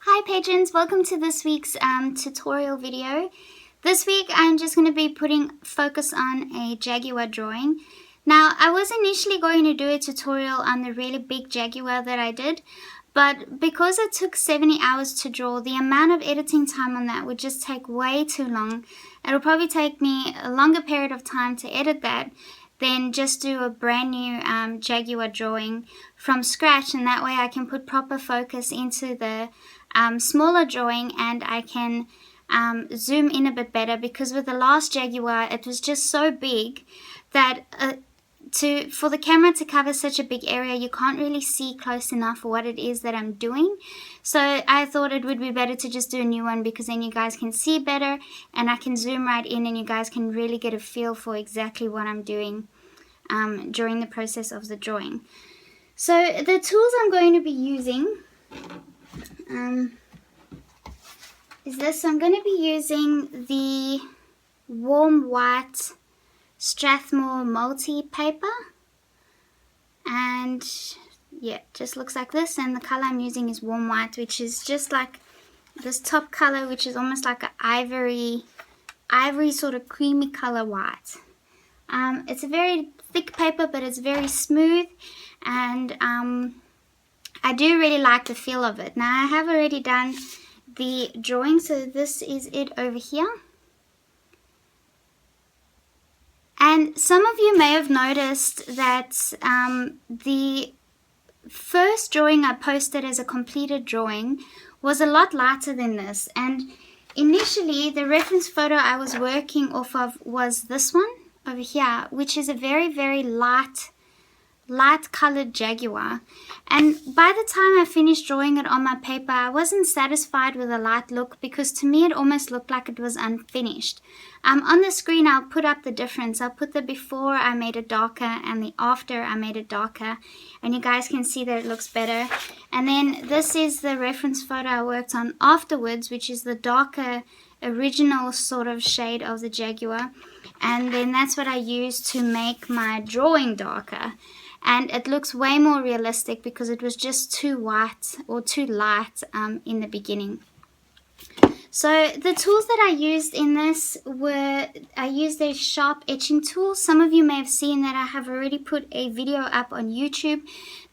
Hi patrons, welcome to this week's tutorial video. This week I'm just going to be putting focus on a Jaguar drawing. Now I was initially going to do a tutorial on the really big Jaguar that I did, but because it took 70 hours to draw, the amount of editing time on that would just take way too long. It'll probably take me a longer period of time to edit that than just do a brand new Jaguar drawing from scratch, and that way I can put proper focus into the smaller drawing and I can zoom in a bit better, because with the last Jaguar it was just so big that for the camera to cover such a big area you can't really see close enough what it is that I'm doing. So I thought it would be better to just do a new one, because then you guys can see better and I can zoom right in and you guys can really get a feel for exactly what I'm doing during the process of the drawing. So the tools I'm going to be using is this. So I'm going to be using the warm white Strathmore Multi paper, and yeah, it just looks like this, and the color I'm using is warm white, which is just like this top color, which is almost like an ivory sort of creamy color white. It's a very thick paper, but it's very smooth, and I do really like the feel of it. Now I have already done the drawing, so this is it over here. And some of you may have noticed that the first drawing I posted as a completed drawing was a lot lighter than this. And initially the reference photo I was working off of was this one over here, which is a very, very light colored Jaguar. And by the time I finished drawing it on my paper, I wasn't satisfied with the light look, because to me it almost looked like it was unfinished. On the screen I'll put up the difference. I'll put the before I made it darker and the after I made it darker, and you guys can see that it looks better. And then this is the reference photo I worked on afterwards, which is the darker original sort of shade of the Jaguar, and then that's what I used to make my drawing darker. And it looks way more realistic because it was just too white or too light in the beginning. So the tools that I used in this were, I used a sharp etching tool. Some of you may have seen that I have already put a video up on YouTube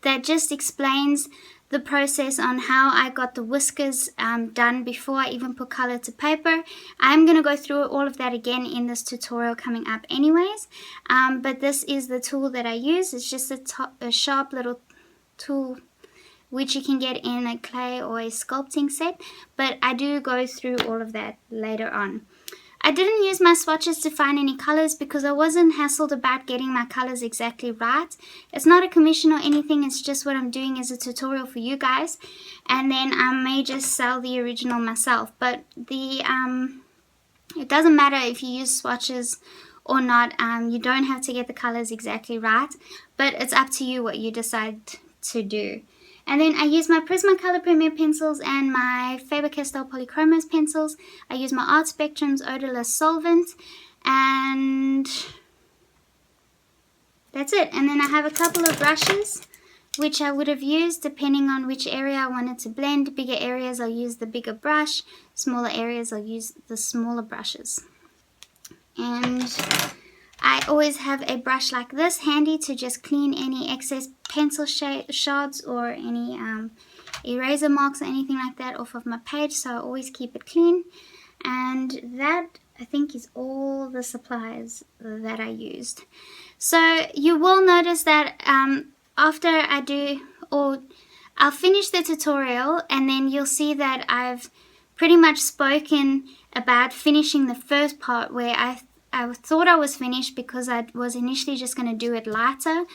that just explains the process on how I got the whiskers done before I even put color to paper. I'm going to go through all of that again in this tutorial coming up anyways, but this is the tool that I use. It's just a sharp little tool which you can get in a clay or a sculpting set, but I do go through all of that later on. I didn't use my swatches to find any colors because I wasn't hassled about getting my colors exactly right. It's not a commission or anything, it's just what I'm doing as a tutorial for you guys, and then I may just sell the original myself. But the it doesn't matter if you use swatches or not. You don't have to get the colors exactly right, but it's up to you what you decide to do. And then I use my Prismacolor Premier pencils and my Faber-Castell Polychromos pencils. I use my Art Spectrum's odorless solvent, and that's it. And then I have a couple of brushes which I would have used depending on which area I wanted to blend. Bigger areas I'll use the bigger brush, smaller areas I'll use the smaller brushes. And I always have a brush like this handy to just clean any excess pencil shards or any eraser marks or anything like that off of my page, so I always keep it clean. And that, I think, is all the supplies that I used. So you will notice that after I do, or I'll finish the tutorial, and then you'll see that I've pretty much spoken about finishing the first part where I thought I was finished because I was initially just going to do it lighter,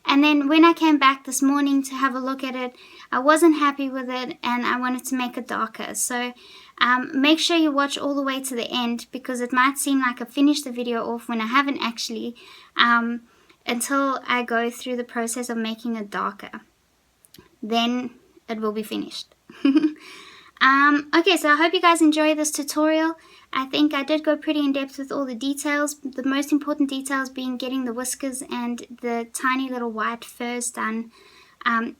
and then when I came back this morning to have a look at it, I wasn't happy with it and I wanted to make it darker. So make sure you watch all the way to the end, because it might seem like I finished the video off when I haven't actually, until I go through the process of making it darker. Then it will be finished. Okay, so I hope you guys enjoy this tutorial. I think I did go pretty in depth with all the details, the most important details being getting the whiskers and the tiny little white furs done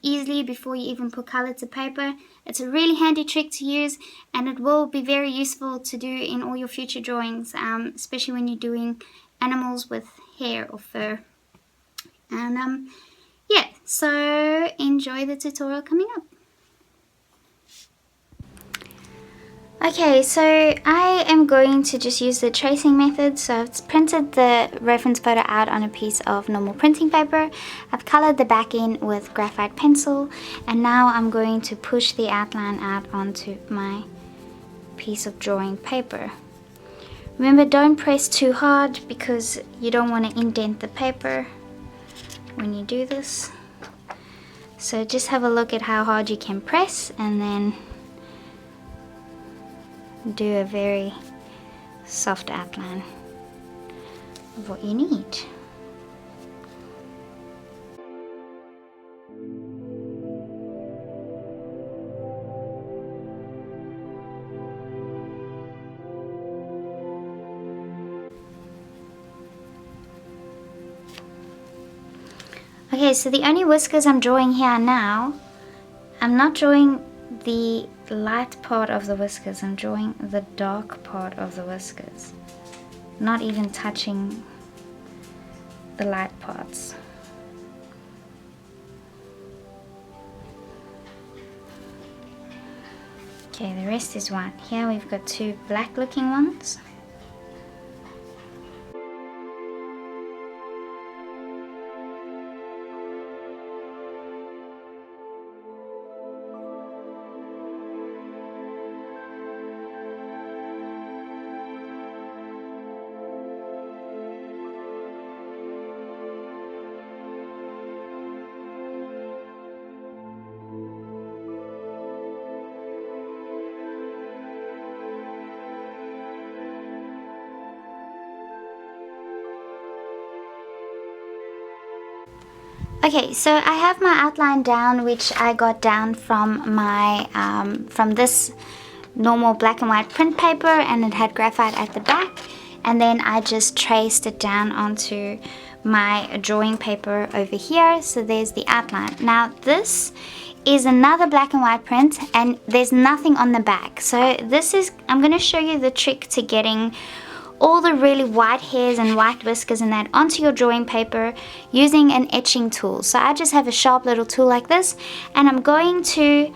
easily before you even put color to paper. It's a really handy trick to use, and it will be very useful to do in all your future drawings, especially when you're doing animals with hair or fur. And yeah, so enjoy the tutorial coming up. Okay, so I am going to just use the tracing method. So I've printed the reference photo out on a piece of normal printing paper. I've colored the back in with graphite pencil, and now I'm going to push the outline out onto my piece of drawing paper. Remember, don't press too hard because you don't want to indent the paper when you do this. So just have a look at how hard you can press, and then do a very soft outline of what you need. Okay, so the only whiskers I'm drawing here now, I'm not drawing the light part of the whiskers, I'm drawing the dark part of the whiskers, not even touching the light parts. Okay, the rest is white. Here we've got two black looking ones. Okay, so I have my outline down, which I got down from my from this normal black and white print paper, and it had graphite at the back, and then I just traced it down onto my drawing paper over here. So there's the outline. Now this is another black and white print, and there's nothing on the back. So this is, I'm going to show you the trick to getting all the really white hairs and white whiskers and that onto your drawing paper using an etching tool. So I just have a sharp little tool like this, and I'm going to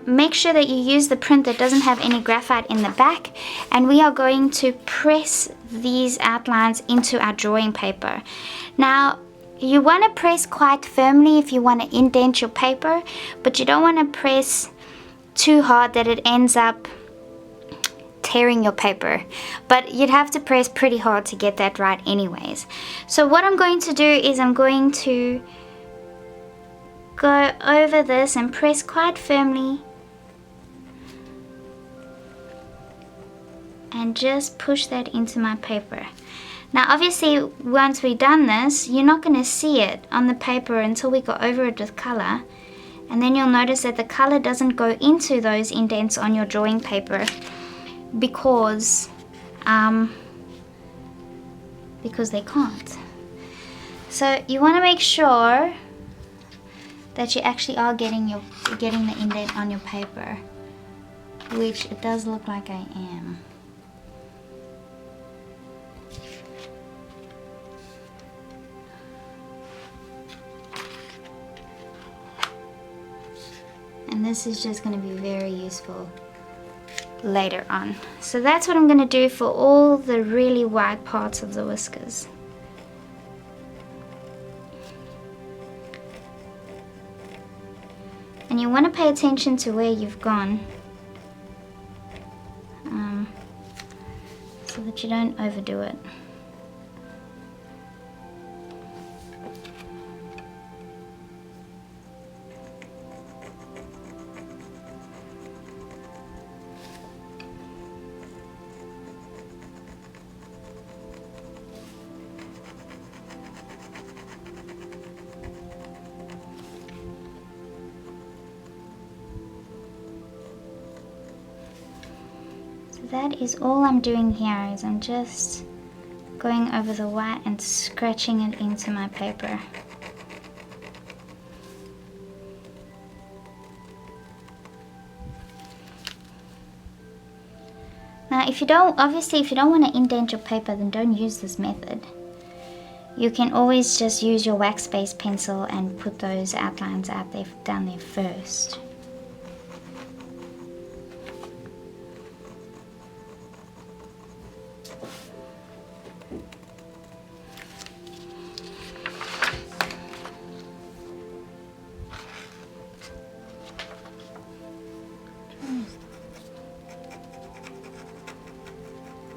make sure that you use the print that doesn't have any graphite in the back, and we are going to press these outlines into our drawing paper. Now you want to press quite firmly if you want to indent your paper, but you don't want to press too hard that it ends up tearing your paper, but you'd have to press pretty hard to get that right anyways. So what I'm going to do is I'm going to go over this and press quite firmly and just push that into my paper. Now obviously once we've done this, you're not going to see it on the paper until we go over it with color, and then you'll notice that the color doesn't go into those indents on your drawing paper because they can't. So you want to make sure that you actually are getting the indent on your paper, which it does look like I am. And this is just going to be very useful later on. So that's what I'm going to do for all the really white parts of the whiskers. And you want to pay attention to where you've gone, so that you don't overdo it. That is all I'm doing here, is I'm just going over the white and scratching it into my paper. Now if you don't want to indent your paper, then don't use this method. You can always just use your wax based pencil and put those outlines down there first.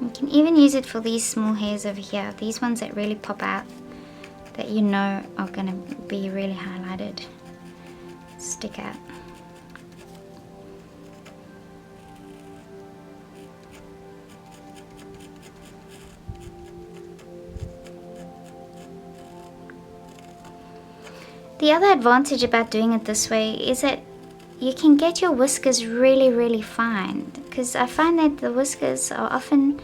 You can even use it for these small hairs over here, these ones that really pop out, that you know are going to be really highlighted, stick out. The other advantage about doing it this way is that you can get your whiskers really fine, because I find that the whiskers are often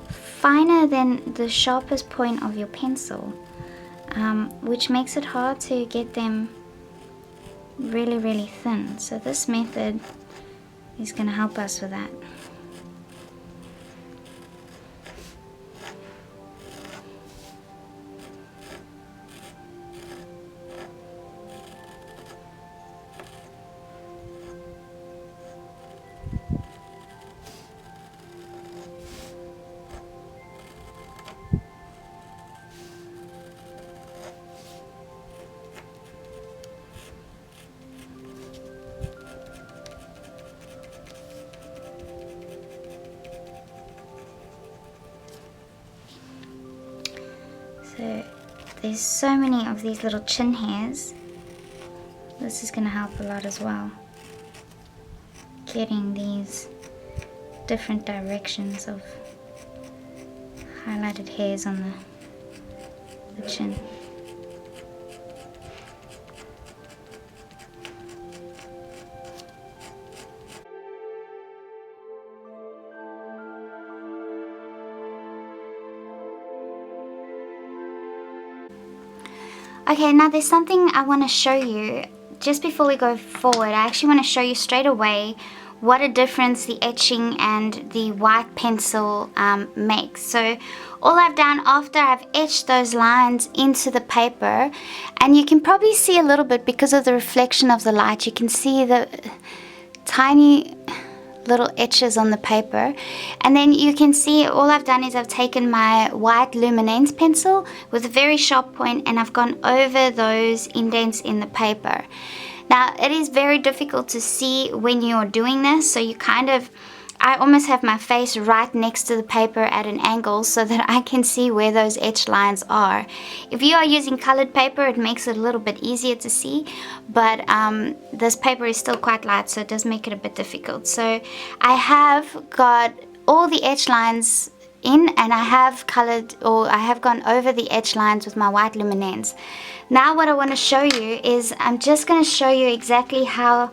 finer than the sharpest point of your pencil, which makes it hard to get them really thin. So this method is going to help us with that. So there's so many of these little chin hairs. This is going to help a lot as well, getting these different directions of highlighted hairs on the chin. Okay, now there's something I want to show you just before we go forward. I actually want to show you straight away what a difference the etching and the white pencil makes. So all I've done after I've etched those lines into the paper, and you can probably see a little bit because of the reflection of the light, you can see the tiny little etches on the paper, and then you can see all I've done is I've taken my white luminance pencil with a very sharp point and I've gone over those indents in the paper. Now it is very difficult to see when you're doing this, so you I almost have my face right next to the paper at an angle so that I can see where those etched lines are. If you are using colored paper, it makes it a little bit easier to see, but this paper is still quite light, so it does make it a bit difficult. So I have got all the etched lines in, and I have colored, or I have gone over the etched lines with my white luminance. Now what I want to show you is, I'm just going to show you exactly how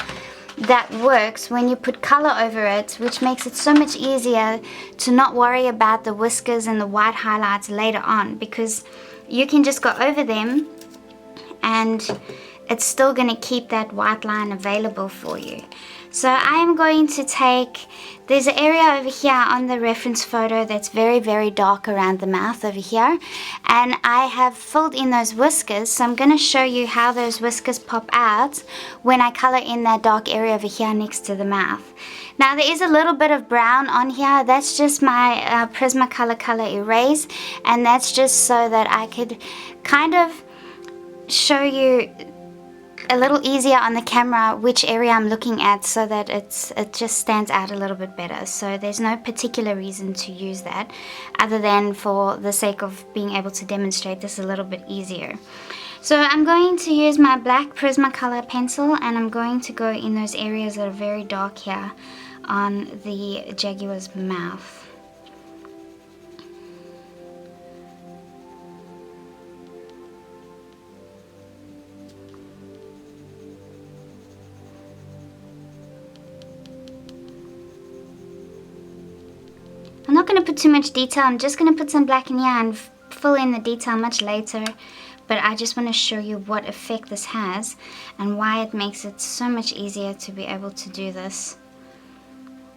that works when you put color over it, which makes it so much easier to not worry about the whiskers and the white highlights later on, because you can just go over them and it's still going to keep that white line available for you. So I am going to take, there's an area over here on the reference photo that's very dark around the mouth over here, and I have filled in those whiskers. So I'm going to show you how those whiskers pop out when I color in that dark area over here next to the mouth. Now there is a little bit of brown on here. That's just my Prismacolor color erase, and that's just so that I could kind of show you a little easier on the camera which area I'm looking at, so that it just stands out a little bit better. So there's no particular reason to use that other than for the sake of being able to demonstrate this a little bit easier. So I'm going to use my black Prismacolor pencil, and I'm going to go in those areas that are very dark here on the Jaguar's mouth. I'm not going to put too much detail, I'm just going to put some black in here and fill in the detail much later, but I just want to show you what effect this has and why it makes it so much easier to be able to do this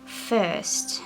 first.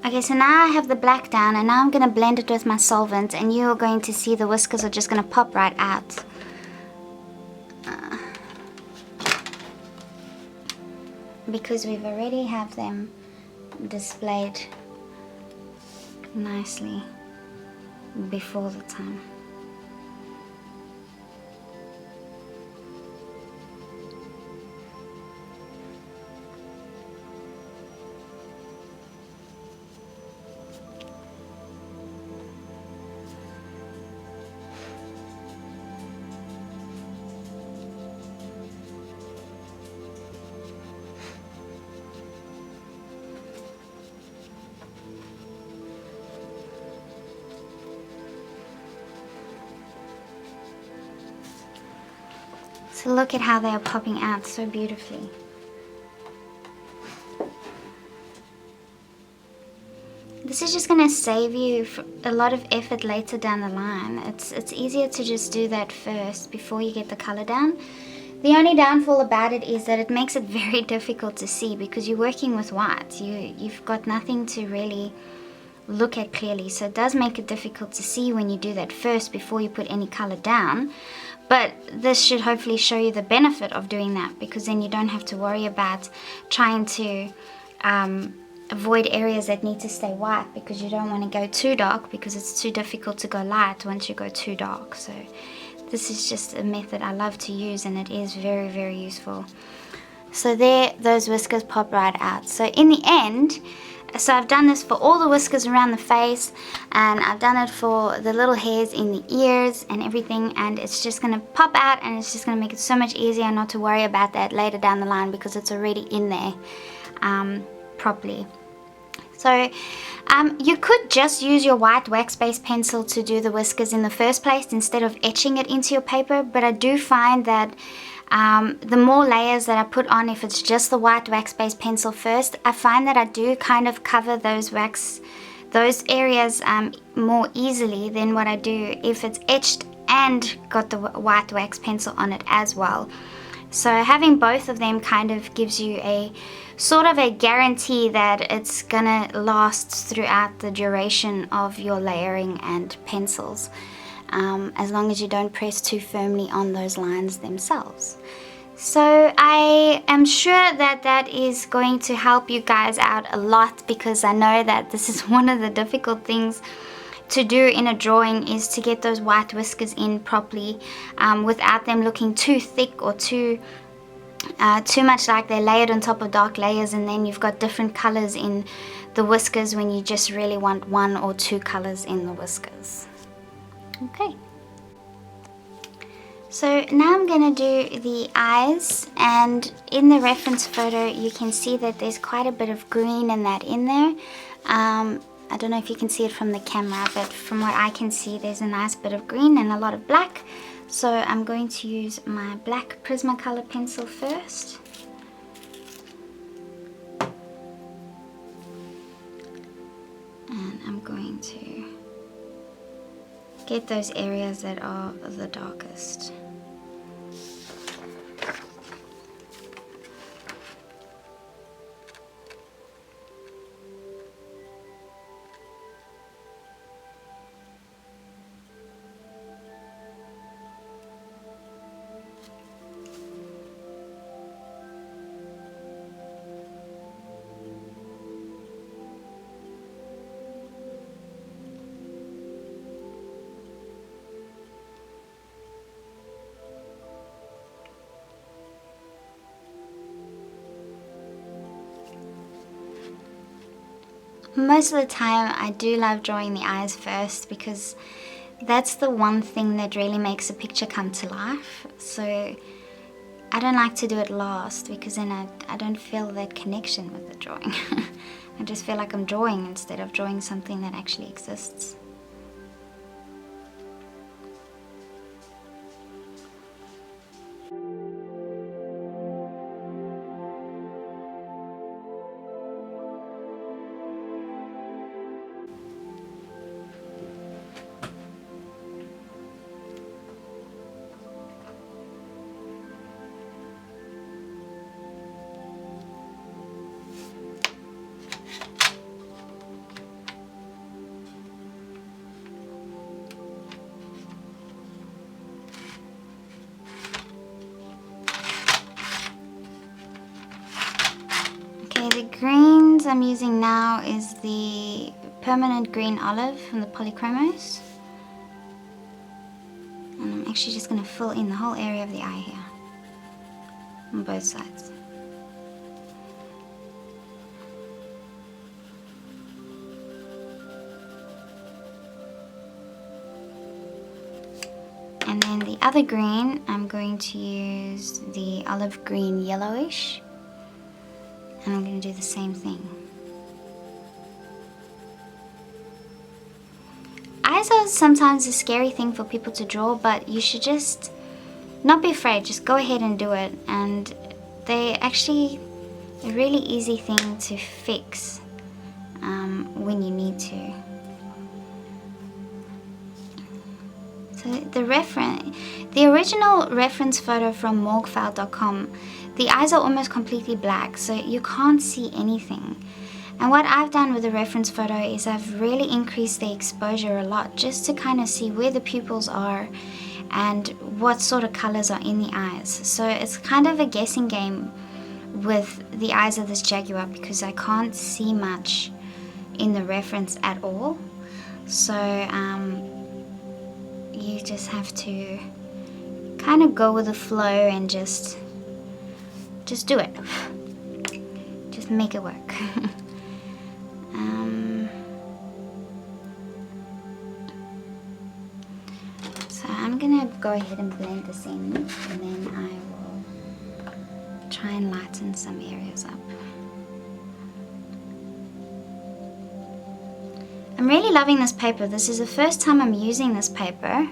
Okay, so now I have the black down, and now I'm going to blend it with my solvent, and you're going to see the whiskers are just going to pop right out. Because we've already have them displayed nicely before the time. So look at how they are popping out so beautifully. This is just going to save you a lot of effort later down the line. It's easier to just do that first before you get the color down. The only downfall about it is that it makes it very difficult to see because you're working with white. You've got nothing to really look at clearly, so it does make it difficult to see when you do that first before you put any color down. But this should hopefully show you the benefit of doing that, because then you don't have to worry about trying to avoid areas that need to stay white, because you don't want to go too dark, because it's too difficult to go light once you go too dark. So this is just a method I love to use, and it is very, very useful. So there, those whiskers pop right out. So in the end, so I've done this for all the whiskers around the face, and I've done it for the little hairs in the ears and everything, and it's just going to pop out, and it's just going to make it so much easier not to worry about that later down the line, because it's already in there properly. So you could just use your white wax-based pencil to do the whiskers in the first place instead of etching it into your paper, but I do find that the more layers that I put on, if it's just the white wax-based pencil first, I find that I do kind of cover those areas more easily than what I do if it's etched and got the white wax pencil on it as well. So having both of them kind of gives you a sort of a guarantee that it's gonna last throughout the duration of your layering and pencils, as long as you don't press too firmly on those lines themselves. So I am sure that that is going to help you guys out a lot, because I know that this is one of the difficult things to do in a drawing, is to get those white whiskers in properly without them looking too thick or too much like they're layered on top of dark layers, and then you've got different colors in the whiskers when you just really want one or two colors in the whiskers. Okay. So now I'm going to do the eyes, and in the reference photo you can see that there's quite a bit of green and that in there. I don't know if you can see it from the camera, but from what I can see there's a nice bit of green and a lot of black. So I'm going to use my black Prismacolor pencil first. And I'm going to get those areas that are the darkest. Most of the time I do love drawing the eyes first, because that's the one thing that really makes a picture come to life. So I don't like to do it last, because then I don't feel that connection with the drawing. I just feel like I'm drawing instead of drawing something that actually exists. greens I'm using now is the Permanent Green Olive from the Polychromos. And I'm actually just going to fill in the whole area of the eye here, on both sides. And then the other green, I'm going to use the olive green yellowish. And I'm going to do the same thing. Eyes are sometimes a scary thing for people to draw, but you should just not be afraid, just go ahead and do it. And they're actually a really easy thing to fix when you need to. So the original reference photo from morgfile.com, the eyes are almost completely black, so you can't see anything. And what I've done with the reference photo is I've really increased the exposure a lot, just to kind of see where the pupils are and what sort of colors are in the eyes. So it's kind of a guessing game with the eyes of this Jaguar, because I can't see much in the reference at all. So you just have to kind of go with the flow and just do it. Just make it work. So I'm gonna go ahead and blend this in, and then I will try and lighten some areas up. I'm really loving this paper. This is the first time I'm using this paper,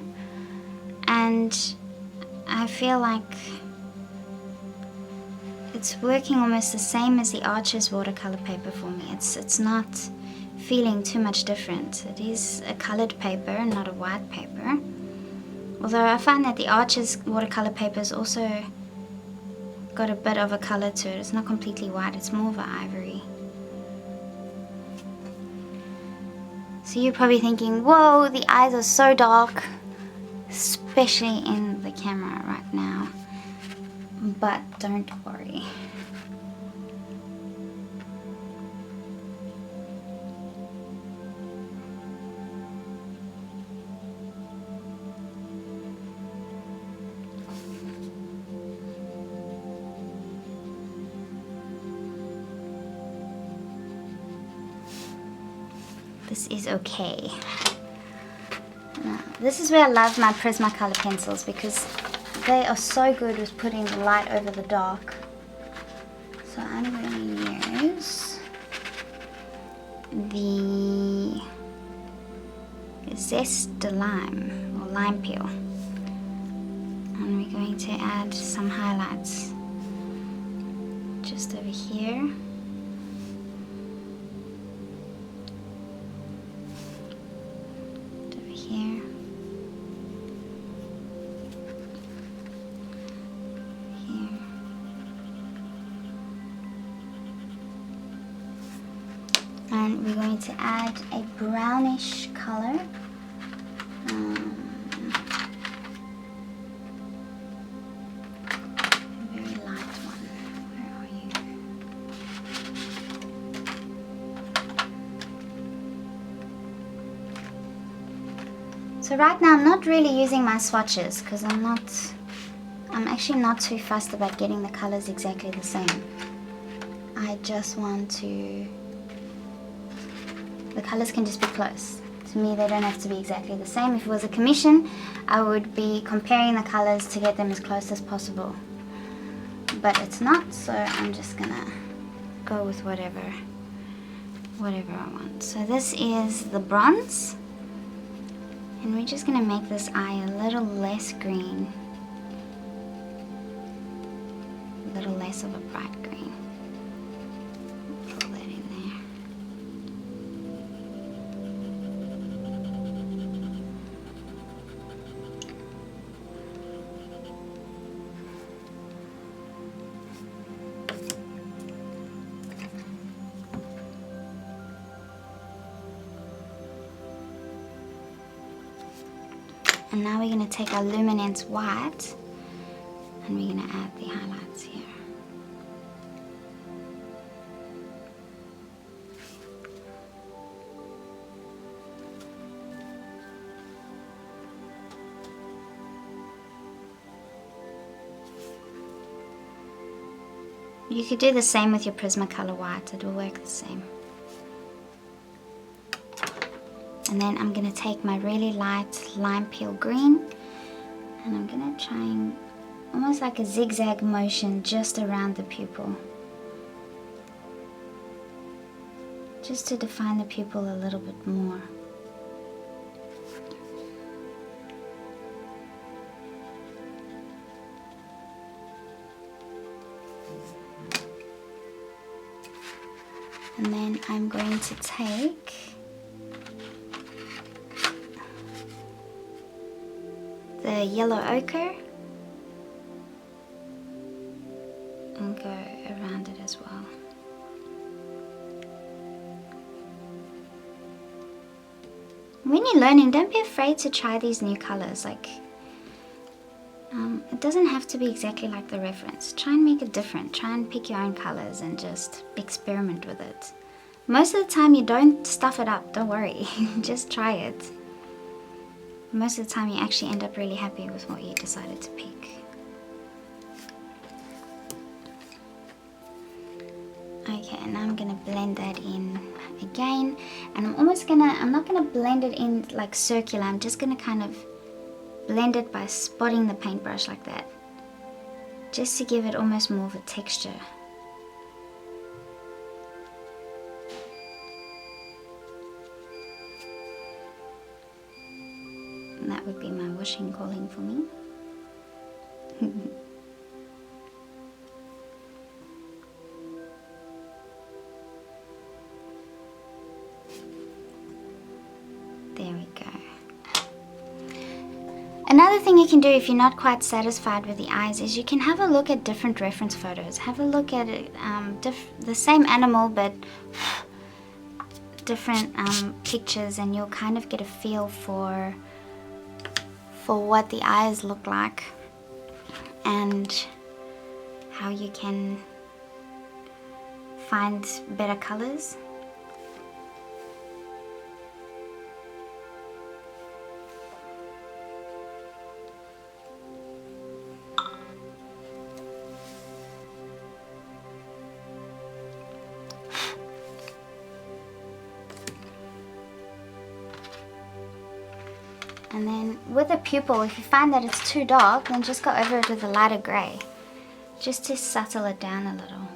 and I feel like it's working almost the same as the Arches watercolor paper for me. It's not feeling too much different. It is a colored paper, not a white paper. Although I find that the Arches watercolor paper has also got a bit of a color to it. It's not completely white, it's more of an ivory. So you're probably thinking, whoa, the eyes are so dark, especially in the camera right now. But don't worry. This is okay. Now, this is where I love my Prismacolor pencils, because they are so good with putting the light over the dark. So I'm going to use the Zest de Lime, or lime peel. And we're going to add some highlights just over here. And we're going to add a brownish color. A very light one. Where are you? So right now I'm not really using my swatches, because I'm actually not too fussed about getting the colors exactly the same. I just want to, the colors can just be close. To me, they don't have to be exactly the same. If it was a commission, I would be comparing the colors to get them as close as possible. But it's not, so I'm just gonna go with whatever I want. So this is the bronze, and we're just gonna make this eye a little less green, a little less of a bright green. Pull that in there. And now we're going to take our luminance white and we're going to add the highlights here. You could do the same with your Prismacolor white, it will work the same. And then I'm going to take my really light lime peel green and I'm going to try and almost like a zigzag motion just around the pupil. Just to define the pupil a little bit more. And then I'm going to take the yellow ochre and go around it as well. When you're learning, don't be afraid to try these new colors. Like, it doesn't have to be exactly like the reference. Try and make it different. Try and pick your own colors and just experiment with it. Most of the time you don't stuff it up, don't worry. Just try it. Most of the time you actually end up really happy with what you decided to pick. Okay, now I'm gonna blend that in again, and I'm not gonna blend it in like circular, I'm just gonna kind of blend it by spotting the paintbrush like that, just to give it almost more of a texture. And that would be my washing calling for me. There we go. Another thing you can do if you're not quite satisfied with the eyes is you can have a look at different reference photos. Have a look at it, the same animal but different pictures, and you'll kind of get a feel for what the eyes look like and how you can find better colors. And then with a pupil, if you find that it's too dark, then just go over it with a lighter grey, just to subtle it down a little.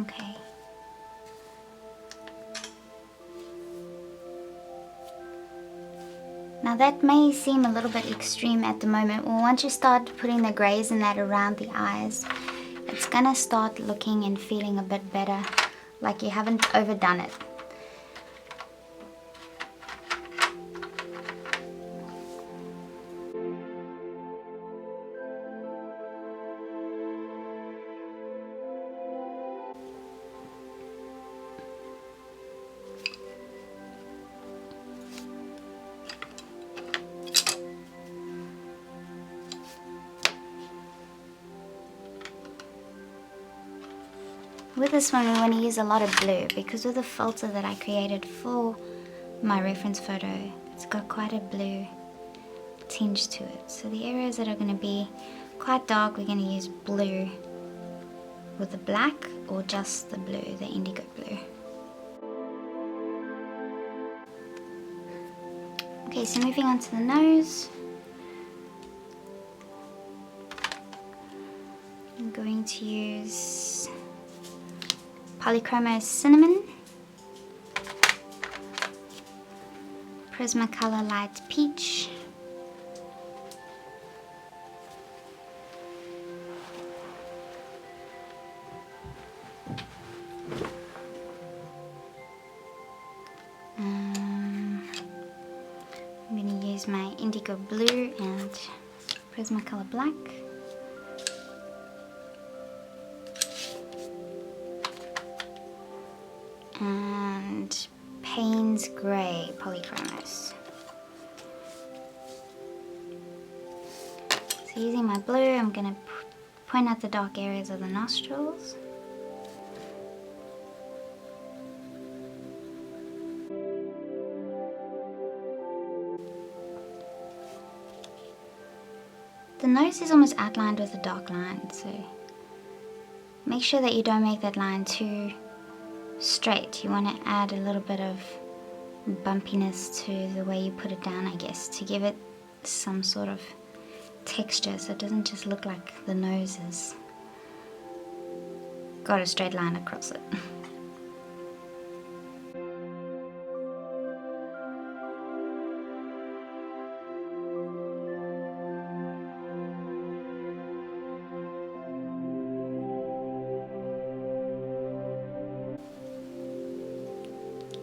Okay. Now that may seem a little bit extreme at the moment. Well, once you start putting the grays and that around the eyes, it's gonna start looking and feeling a bit better, like you haven't overdone it. With this one, we want to use a lot of blue because with the filter that I created for my reference photo, it's got quite a blue tinge to it. So the areas that are going to be quite dark, we're going to use blue with the black or just the blue, the indigo blue. Okay, so moving on to the nose. I'm going to use Polychromo Cinnamon, Prismacolor Light Peach, use my indigo blue and Prismacolor black. And Payne's Grey Polychromos. So using my blue, I'm going to point out the dark areas of the nostrils. The nose is almost outlined with a dark line, so make sure that you don't make that line too straight. You want to add a little bit of bumpiness to the way you put it down, I guess, to give it some sort of texture so it doesn't just look like the nose has got a straight line across it.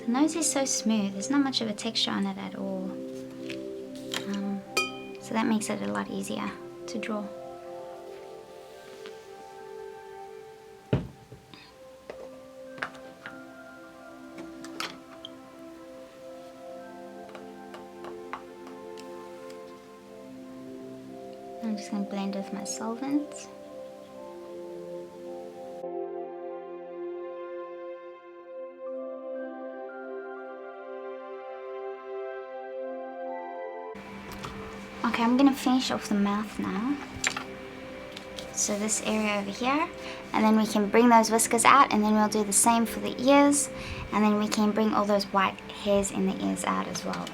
The nose is so smooth, there's not much of a texture on it at all. So that makes it a lot easier to draw. I'm just going to blend with my solvent. Okay, I'm going to finish off the mouth now. So this area over here, and then we can bring those whiskers out, and then we'll do the same for the ears, and then we can bring all those white hairs in the ears out as well.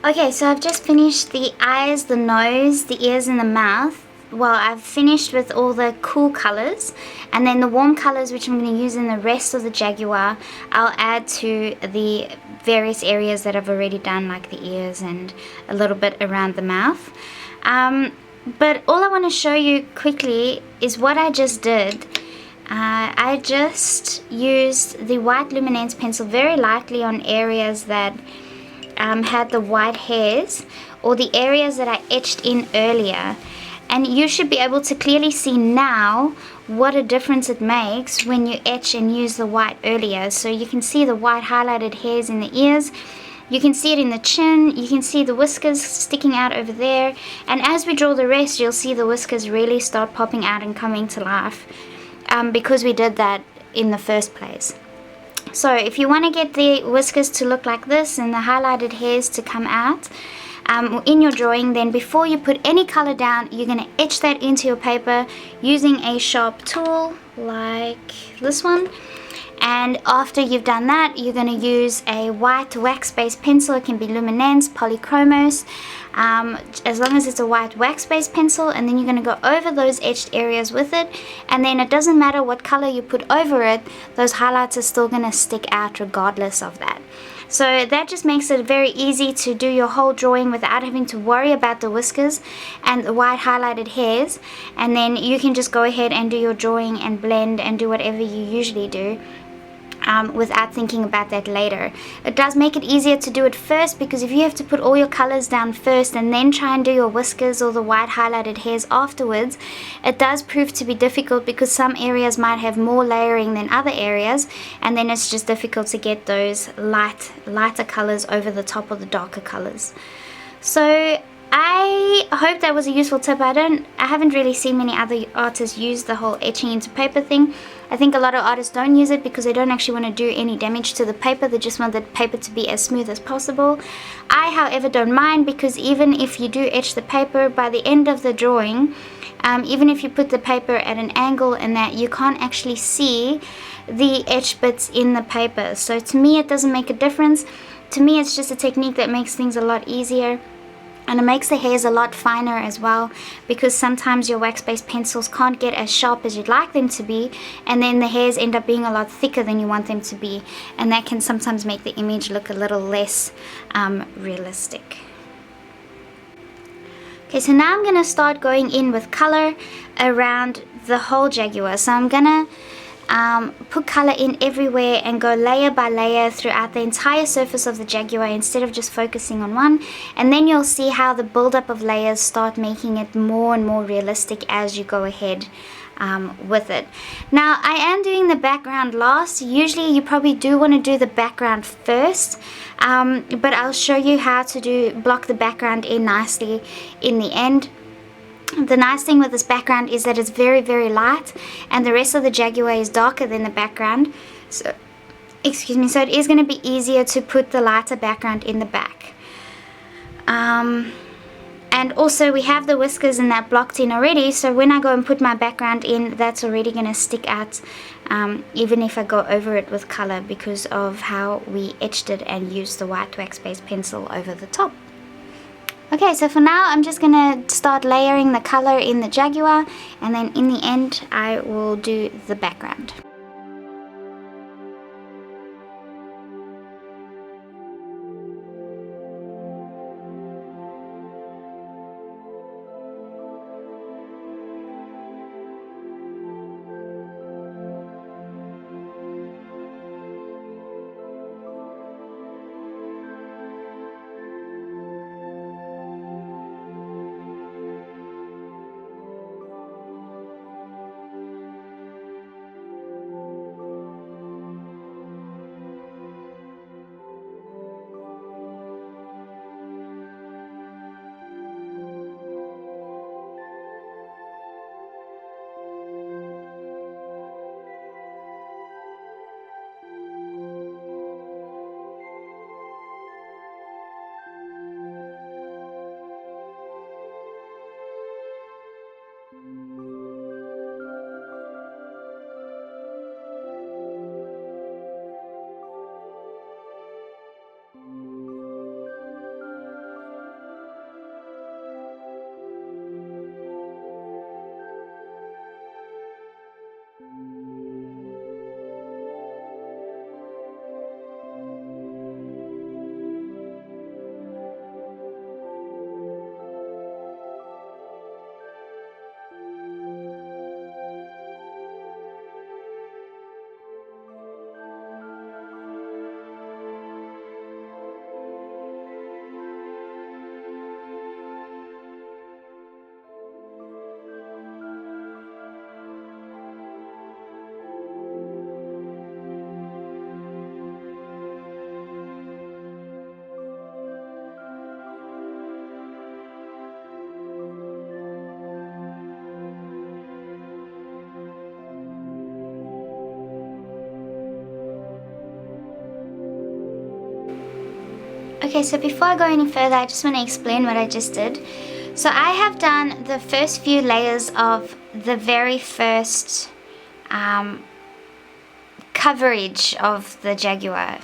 Okay, so I've just finished the eyes, the nose, the ears and the mouth. Well, I've finished with all the cool colors, and then the warm colors, which I'm going to use in the rest of the Jaguar, I'll add to the various areas that I've already done, like the ears and a little bit around the mouth. But all I want to show you quickly is what I just did. I just used the white luminance pencil very lightly on areas that had the white hairs, or the areas that I etched in earlier. And you should be able to clearly see now what a difference it makes when you etch and use the white earlier. So you can see the white highlighted hairs in the ears, you can see it in the chin, you can see the whiskers sticking out over there, and as we draw the rest you'll see the whiskers really start popping out and coming to life, because we did that in the first place. So if you want to get the whiskers to look like this and the highlighted hairs to come out in your drawing, then before you put any color down, you're going to etch that into your paper using a sharp tool like this one. And after you've done that, you're going to use a white wax-based pencil. It can be luminance, polychromos, as long as it's a white wax-based pencil, and then you're going to go over those etched areas with it, and then it doesn't matter what color you put over it, those highlights are still going to stick out regardless of that. So that just makes it very easy to do your whole drawing without having to worry about the whiskers and the white highlighted hairs, and then you can just go ahead and do your drawing and blend and do whatever you usually do without thinking about that later. It does make it easier to do it first, because if you have to put all your colors down first and then try and do your whiskers or the white highlighted hairs afterwards, it does prove to be difficult, because some areas might have more layering than other areas, and then it's just difficult to get those lighter colors over the top of the darker colors. So I hope that was a useful tip. I haven't really seen many other artists use the whole etching into paper thing. I think a lot of artists don't use it because they don't actually want to do any damage to the paper. They just want the paper to be as smooth as possible. I, however, don't mind, because even if you do etch the paper, by the end of the drawing, even if you put the paper at an angle and that, you can't actually see the etched bits in the paper. So to me, it doesn't make a difference. To me, it's just a technique that makes things a lot easier. And it makes the hairs a lot finer as well, because sometimes your wax-based pencils can't get as sharp as you'd like them to be, and then the hairs end up being a lot thicker than you want them to be, and that can sometimes make the image look a little less realistic. Okay, so now I'm going to start going in with color around the whole Jaguar. So I'm going to put color in everywhere and go layer by layer throughout the entire surface of the Jaguar instead of just focusing on one, and then you'll see how the buildup of layers start making it more and more realistic as you go ahead with it. Now I am doing the background last. Usually you probably do want to do the background first, but I'll show you how to block the background in nicely in the end. The nice thing with this background is that it's very, very light, and the rest of the Jaguar is darker than the background. So, excuse me, so it is going to be easier to put the lighter background in the back. And also we have the whiskers and that blocked in already, so when I go and put my background in, that's already going to stick out, even if I go over it with color, because of how we etched it and used the white wax-based pencil over the top. Okay, so for now I'm just going to start layering the color in the Jaguar, and then in the end I will do the background. Okay, so before I go any further, I just want to explain what I just did. So I have done the first few layers of the very first coverage of the Jaguar.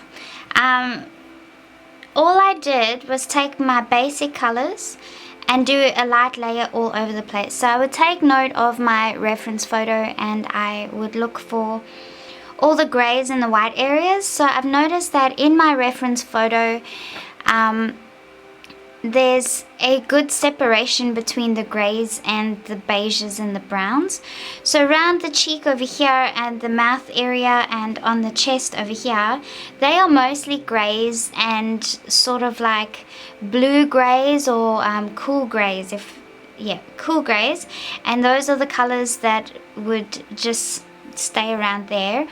All I did was take my basic colors and do a light layer all over the place. So I would take note of my reference photo and I would look for all the grays and the white areas. So I've noticed that in my reference photo there's a good separation between the grays and the beiges and the browns. So around the cheek over here and the mouth area and on the chest over here, they are mostly grays and sort of like blue grays or cool grays, cool grays, and those are the colors that would just stay around there.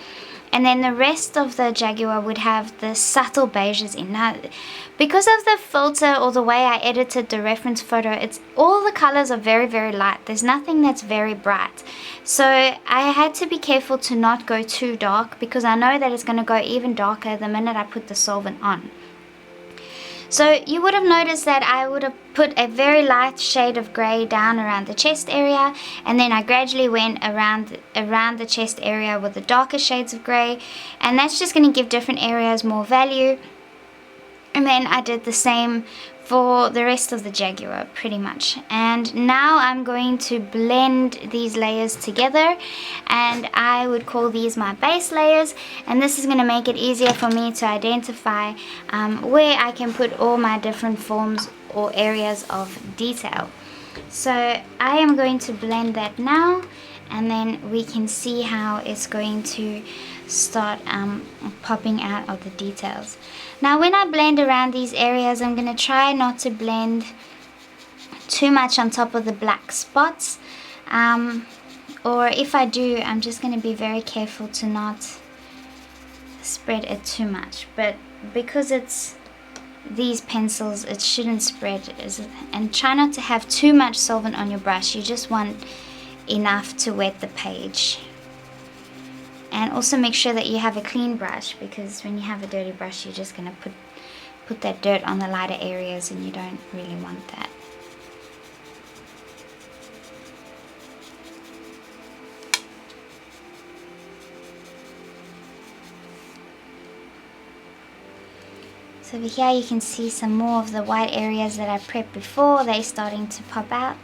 And then the rest of the Jaguar would have the subtle beiges in. Now, because of the filter or the way I edited the reference photo, it's all the colors are very, very light. There's nothing that's very bright. So I had to be careful to not go too dark because I know that it's going to go even darker the minute I put the solvent on. So you would have noticed that I would have put a very light shade of grey down around the chest area, and then I gradually went around the chest area with the darker shades of grey, and that's just going to give different areas more value. And then I did the same for the rest of the Jaguar pretty much. And now I'm going to blend these layers together, and I would call these my base layers, and this is going to make it easier for me to identify where I can put all my different forms or areas of detail. So I am going to blend that now, and then we can see how it's going to start popping out of the details. Now when I blend around these areas, I'm going to try not to blend too much on top of the black spots, or if I do, I'm just going to be very careful to not spread it too much. But because it's these pencils, it shouldn't spread, and try not to have too much solvent on your brush. You just want enough to wet the page. And also make sure that you have a clean brush, because when you have a dirty brush, you're just going to put that dirt on the lighter areas, and you don't really want that. So over here you can see some more of the white areas that I prepped before. They're starting to pop out.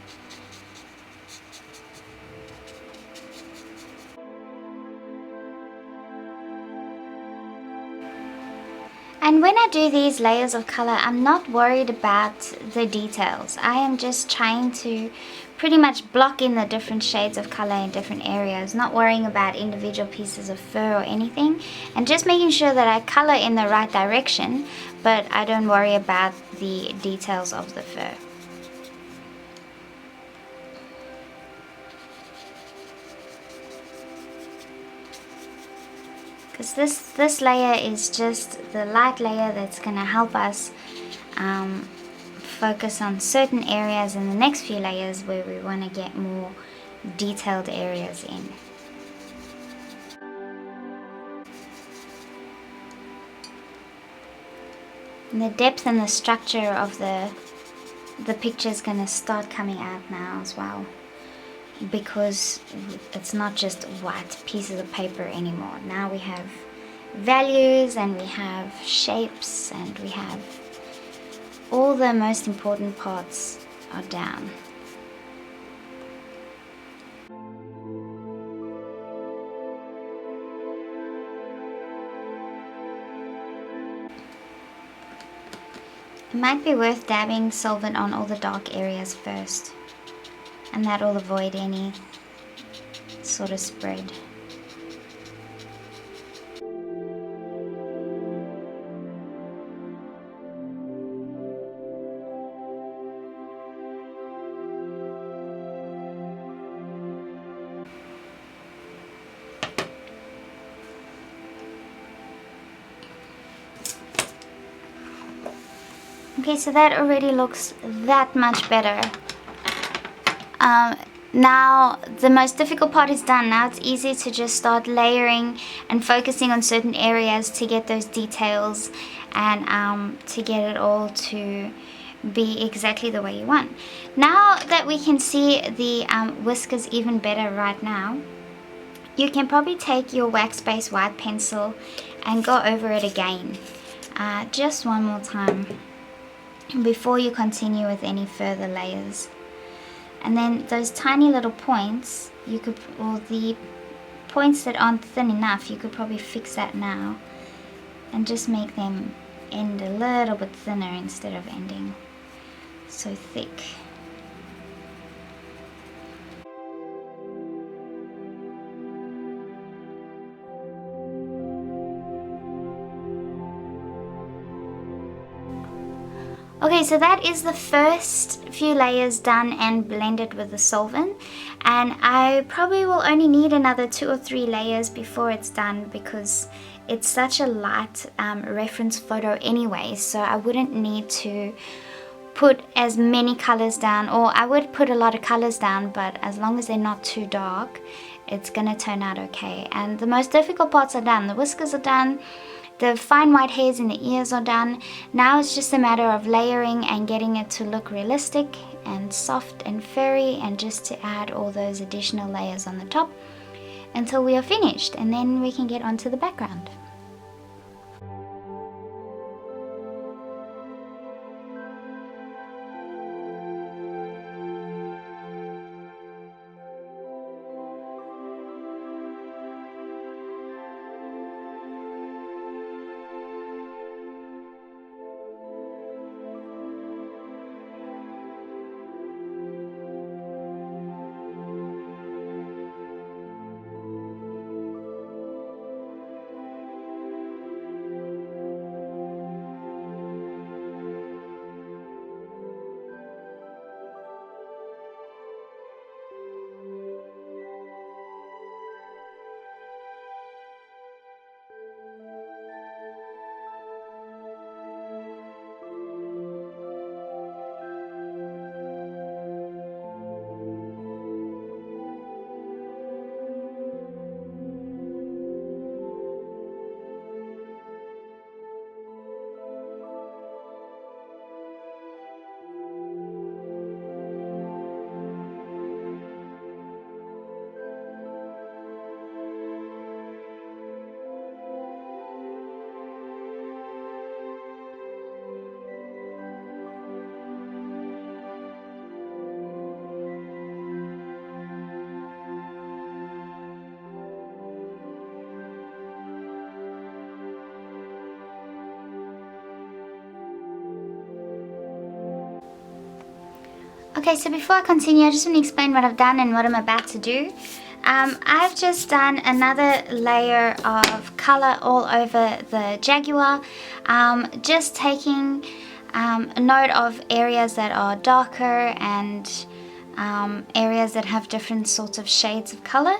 And when I do these layers of color, I'm not worried about the details. I am just trying to pretty much block in the different shades of color in different areas, not worrying about individual pieces of fur or anything, and just making sure that I color in the right direction, but I don't worry about the details of the fur. Because this layer is just the light layer that's going to help us focus on certain areas in the next few layers where we want to get more detailed areas in. And the depth and the structure of the picture is going to start coming out now as well, because it's not just white pieces of paper anymore. Now we have values, and we have shapes, and we have all the most important parts are down. It might be worth dabbing solvent on all the dark areas first, and that will avoid any sort of spread. Okay, so that already looks that much better. Now the most difficult part is done. Now it's easy to just start layering and focusing on certain areas to get those details and to get it all to be exactly the way you want. Now that we can see the whiskers even better right now, you can probably take your wax-based white pencil and go over it again, just one more time before you continue with any further layers. And then those tiny little points, you could, or the points that aren't thin enough, you could probably fix that now and just make them end a little bit thinner instead of ending so thick. Okay, so that is the first few layers done and blended with the solvent, and I probably will only need another 2 or 3 layers before it's done, because it's such a light reference photo anyway, so I wouldn't need to put as many colors down, or I would put a lot of colors down, but as long as they're not too dark, it's gonna turn out okay. And the most difficult parts are done. The whiskers are done, the fine white hairs in the ears are done. Now it's just a matter of layering and getting it to look realistic and soft and furry, and just to add all those additional layers on the top until we are finished, and then we can get onto the background. Okay, so before I continue, I just want to explain what I've done and what I'm about to do. I've just done another layer of color all over the Jaguar, just taking a note of areas that are darker and areas that have different sorts of shades of color.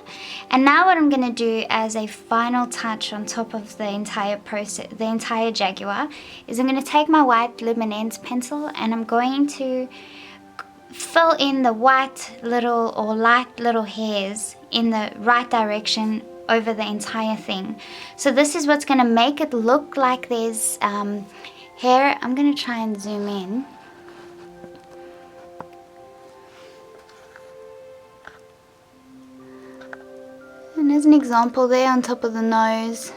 And now what I'm going to do as a final touch on top of the entire process, the entire Jaguar, is I'm going to take my white luminance pencil and I'm going to fill in the white little or light little hairs in the right direction over the entire thing. So this is what's going to make it look like there's hair. I'm going to try and zoom in. And there's an example there on top of the nose.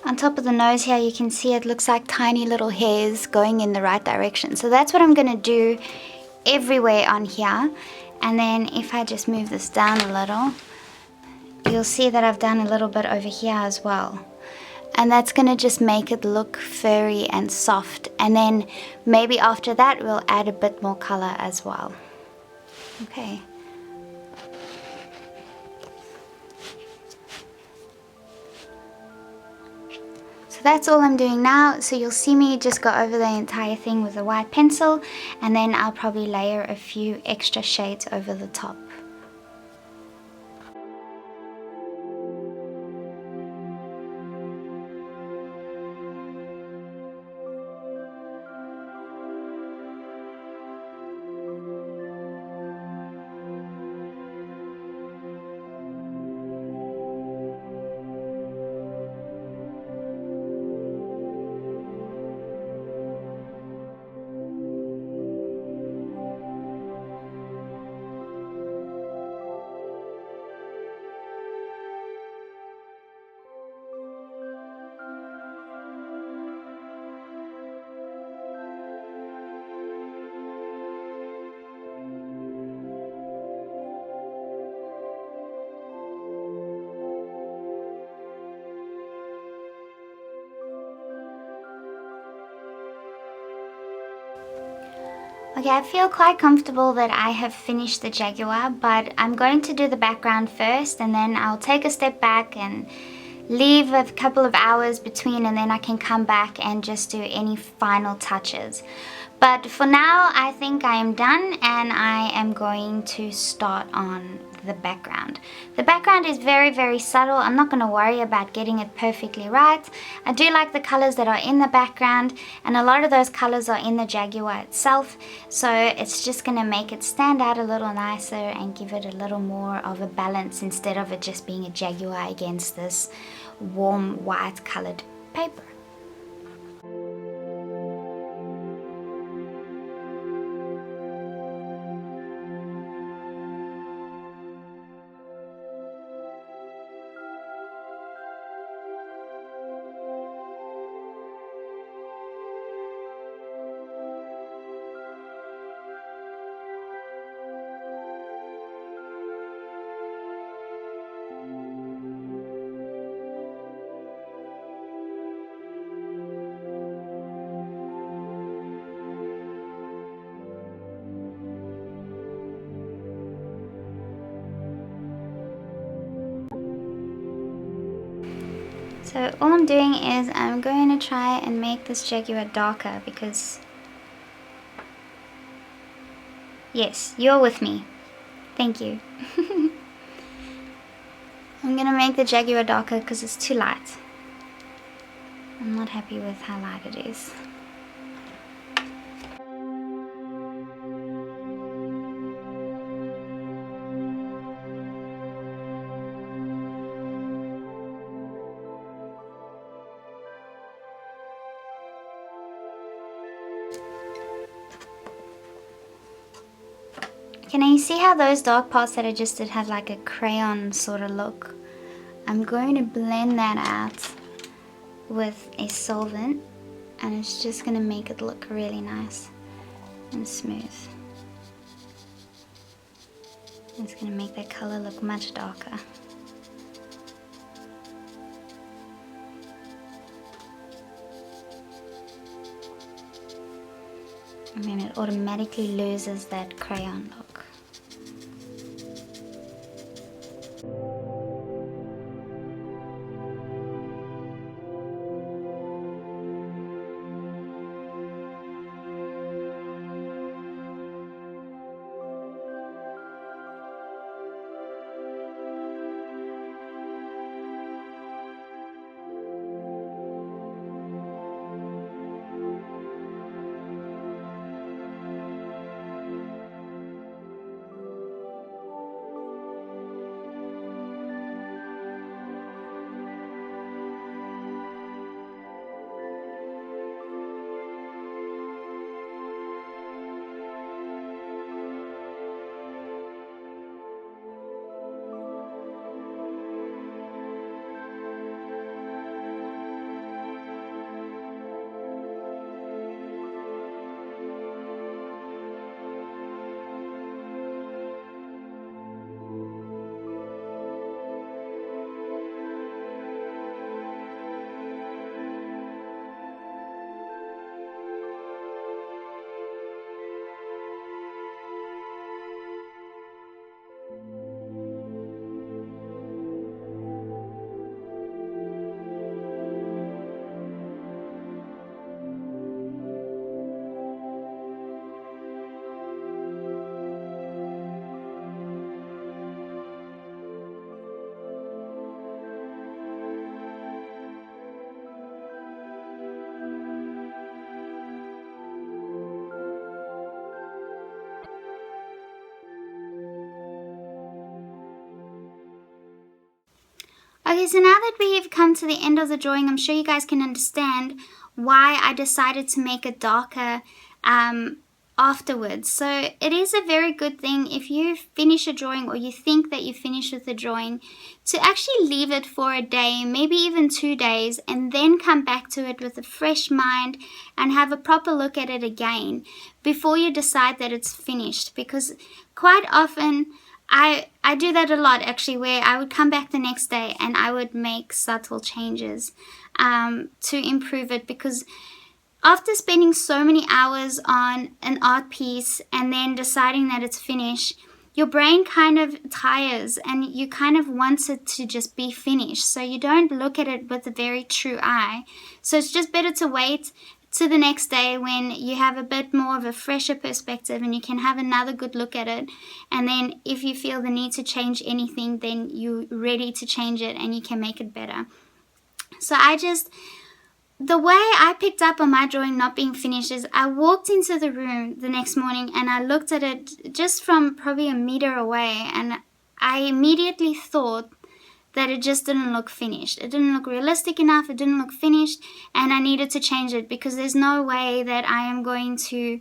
On top of the nose here, you can see it looks like tiny little hairs going in the right direction. So that's what I'm going to do everywhere on here. And then if I just move this down a little, you'll see that I've done a little bit over here as well. And that's going to just make it look furry and soft. And then maybe after that, we'll add a bit more color as well. Okay. So that's all I'm doing now. So you'll see me just go over the entire thing with a white pencil, and then I'll probably layer a few extra shades over the top. Okay, I feel quite comfortable that I have finished the Jaguar, but I'm going to do the background first, and then I'll take a step back and leave a couple of hours between, and then I can come back and just do any final touches. But for now, I think I am done, and I am going to start on the background. The background is very, very subtle. I'm not going to worry about getting it perfectly right. I do like the colors that are in the background, and a lot of those colors are in the Jaguar itself, so it's just going to make it stand out a little nicer and give it a little more of a balance instead of it just being a Jaguar against this warm white colored paper. So all I'm doing is I'm going to try and make this Jaguar darker because, yes, you're with me. Thank you. I'm going to make the Jaguar darker because it's too light. I'm not happy with how light it is. Okay, now you see how those dark parts that I just did have like a crayon sort of look? I'm going to blend that out with a solvent, and it's just going to make it look really nice and smooth. It's going to make that color look much darker. And then it automatically loses that crayon look. Okay, so now that we've come to the end of the drawing, I'm sure you guys can understand why I decided to make it darker afterwards. So it is a very good thing if you finish a drawing or you think that you finished with the drawing to actually leave it for a day, maybe even 2 days, and then come back to it with a fresh mind and have a proper look at it again before you decide that it's finished. Because quite often I do that a lot actually, where I would come back the next day and I would make subtle changes to improve it, because after spending so many hours on an art piece and then deciding that it's finished, your brain kind of tires and you kind of want it to just be finished. So you don't look at it with a very true eye. So it's just better to wait to the next day when you have a bit more of a fresher perspective and you can have another good look at it. And then if you feel the need to change anything, then you're ready to change it and you can make it better. So the way I picked up on my drawing not being finished is I walked into the room the next morning and I looked at it just from probably a meter away, and I immediately thought that it just didn't look finished. It didn't look realistic enough, it didn't look finished, and I needed to change it because there's no way that I am going to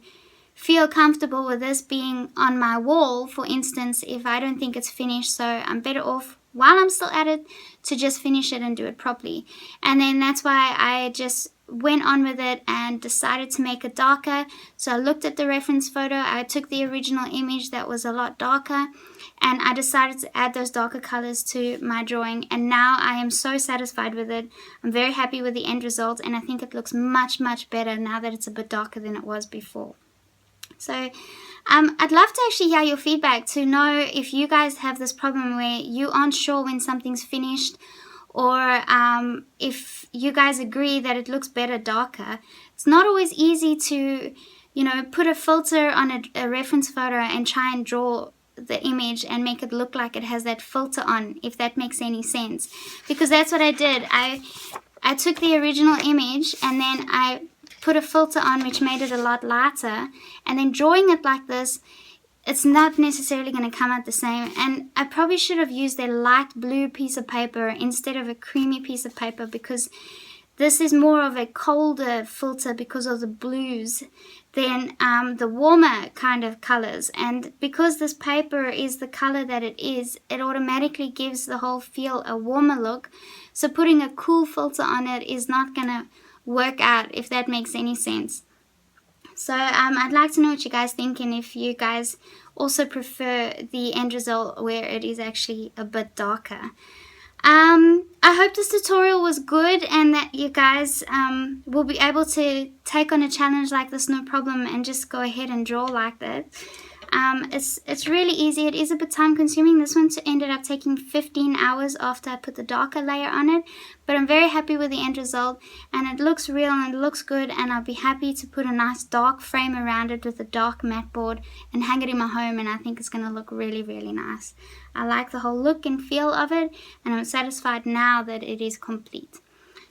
feel comfortable with this being on my wall, for instance, if I don't think it's finished. So I'm better off, while I'm still at it, to just finish it and do it properly. And then that's why I just went on with it and decided to make it darker. So I looked at the reference photo, I took the original image that was a lot darker, and I decided to add those darker colors to my drawing, and now I am so satisfied with it. I'm very happy with the end result, and I think it looks much, much better now that it's a bit darker than it was before. So I'd love to actually hear your feedback to know if you guys have this problem where you aren't sure when something's finished, or if you guys agree that it looks better darker. It's not always easy to, put a filter on a reference photo and try and draw the image and make it look like it has that filter on, if that makes any sense. Because that's what I did. I took the original image and then I put a filter on which made it a lot lighter, and then drawing it like this, it's not necessarily going to come out the same. And I probably should have used a light blue piece of paper instead of a creamy piece of paper, because this is more of a colder filter because of the blues than the warmer kind of colors. And because this paper is the color that it is, it automatically gives the whole feel a warmer look. So putting a cool filter on it is not going to work out, if that makes any sense. So I'd like to know what you guys think, and if you guys also prefer the end result where it is actually a bit darker. I hope this tutorial was good and that you guys will be able to take on a challenge like this no problem and just go ahead and draw like that. It's really easy. It is a bit time consuming. This one ended up taking 15 hours after I put the darker layer on it, but I'm very happy with the end result, and it looks real and it looks good, and I'll be happy to put a nice dark frame around it with a dark matte board and hang it in my home, and I think it's going to look really, really nice. I like the whole look and feel of it, and I'm satisfied now that it is complete.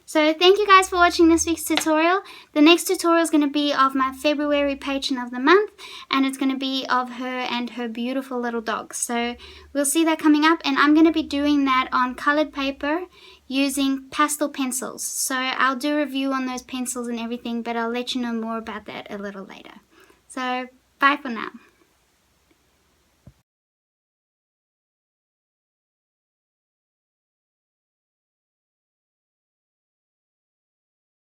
So thank you guys for watching this week's tutorial. The next tutorial is going to be of my February patron of the month, and it's going to be of her and her beautiful little dog. So we'll see that coming up, and I'm going to be doing that on colored paper using pastel pencils. So I'll do a review on those pencils and everything, but I'll let you know more about that a little later. So bye for now.